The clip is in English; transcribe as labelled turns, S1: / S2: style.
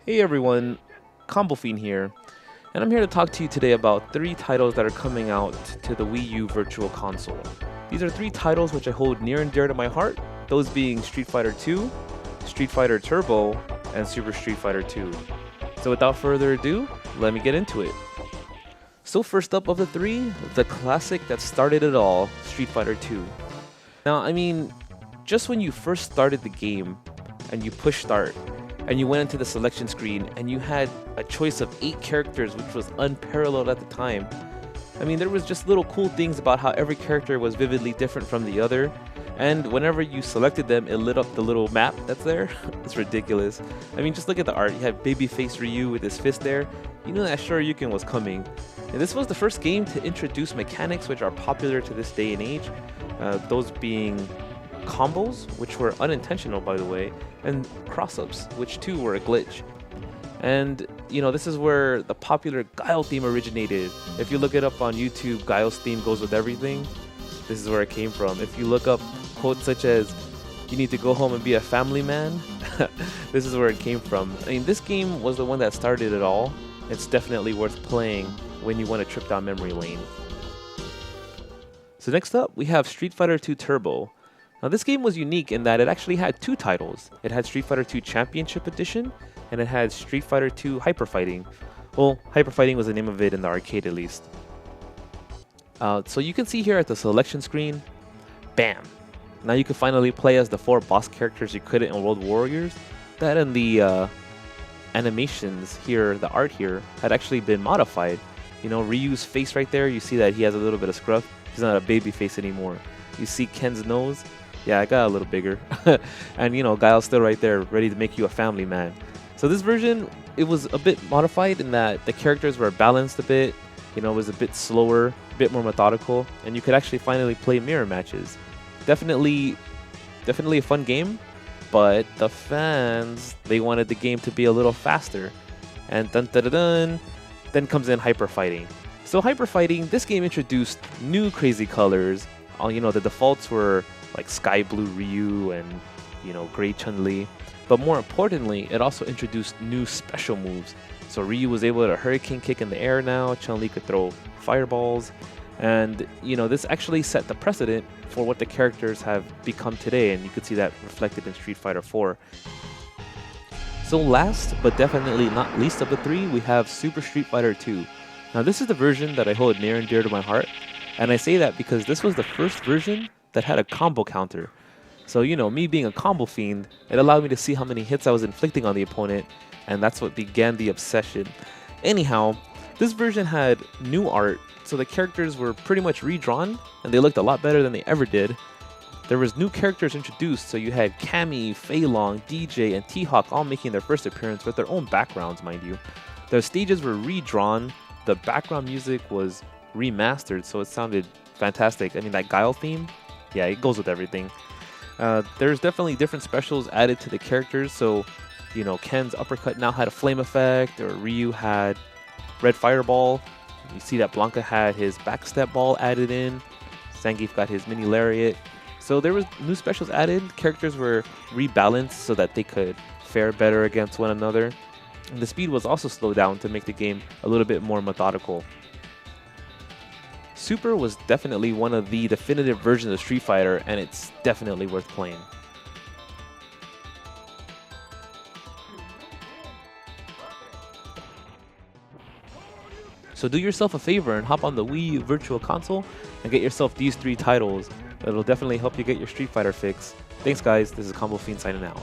S1: Hey everyone, Combo Fiend here, and I'm here to talk to you today about 3 titles that are coming out to the Wii U Virtual Console. These are 3 titles which I hold near and dear to my heart, those being Street Fighter 2, Street Fighter Turbo, and Super Street Fighter 2. So without further ado, let me get into it. So first up of the 3, the classic that started it all, Street Fighter 2. Now, just when you first started the game and you push start, and you went into the selection screen and you had a choice of 8 characters, which was unparalleled at the time. There was just little cool things about how every character was vividly different from the other, and whenever you selected them, it lit up the little map that's there. It's ridiculous. Just look at the art. You had Babyface Ryu with his fist there. You knew that Shoryuken was coming. And this was the first game to introduce mechanics which are popular to this day and age, those being combos, which were unintentional by the way, and cross-ups, which too were a glitch. And this is where the popular Guile theme originated. If you look it up on YouTube, Guile's theme goes with everything. This is where it came from. If you look up quotes such as, "You need to go home and be a family man," this is where it came from. This game was the one that started it all. It's definitely worth playing when you want to trip down memory lane. So next up, we have Street Fighter 2 Turbo. Now this game was unique in that it actually had 2 titles. It had Street Fighter 2 Championship Edition, and it had Street Fighter 2 Hyper Fighting. Well, Hyper Fighting was the name of it in the arcade at least. So you can see here at the selection screen, bam! Now you can finally play as the 4 boss characters you couldn't in World Warriors. That and the animations here, the art here, had actually been modified. Ryu's face right there, you see that he has a little bit of scruff. He's not a baby face anymore. You see Ken's nose? Yeah, it got a little bigger. And Guile's still right there, ready to make you a family man. So this version, it was a bit modified in that the characters were balanced a bit. It was a bit slower, a bit more methodical, and you could actually finally play mirror matches. Definitely a fun game, but the fans, they wanted the game to be a little faster. And dun dun dun dun, then comes in Hyper Fighting. So Hyper Fighting, this game introduced new crazy colors. The defaults were like Sky Blue Ryu and, Gray Chun-Li. But more importantly, it also introduced new special moves. So Ryu was able to Hurricane Kick in the air now, Chun-Li could throw fireballs. And, this actually set the precedent for what the characters have become today, and you could see that reflected in Street Fighter 4. So last, but definitely not least of the 3, we have Super Street Fighter 2. Now this is the version that I hold near and dear to my heart. And I say that because this was the first version that had a combo counter. So, me being a combo fiend, it allowed me to see how many hits I was inflicting on the opponent, and that's what began the obsession. Anyhow, this version had new art, so the characters were pretty much redrawn, and they looked a lot better than they ever did. There was new characters introduced, so you had Cammy, Fei Long, DJ, and T-Hawk all making their first appearance with their own backgrounds, mind you. The stages were redrawn, the background music was remastered, so it sounded fantastic. That Guile theme, yeah, it goes with everything. There's definitely different specials added to the characters, so Ken's uppercut now had a flame effect, or Ryu had red fireball. You see that Blanca had his backstep ball added in. Zangief got his mini lariat. So there was new specials added. Characters were rebalanced so that they could fare better against one another. And the speed was also slowed down to make the game a little bit more methodical. Super was definitely one of the definitive versions of Street Fighter, and it's definitely worth playing. So do yourself a favor and hop on the Wii U Virtual Console and get yourself these 3 titles. It'll definitely help you get your Street Fighter fix. Thanks guys, this is Combo Fiend signing out.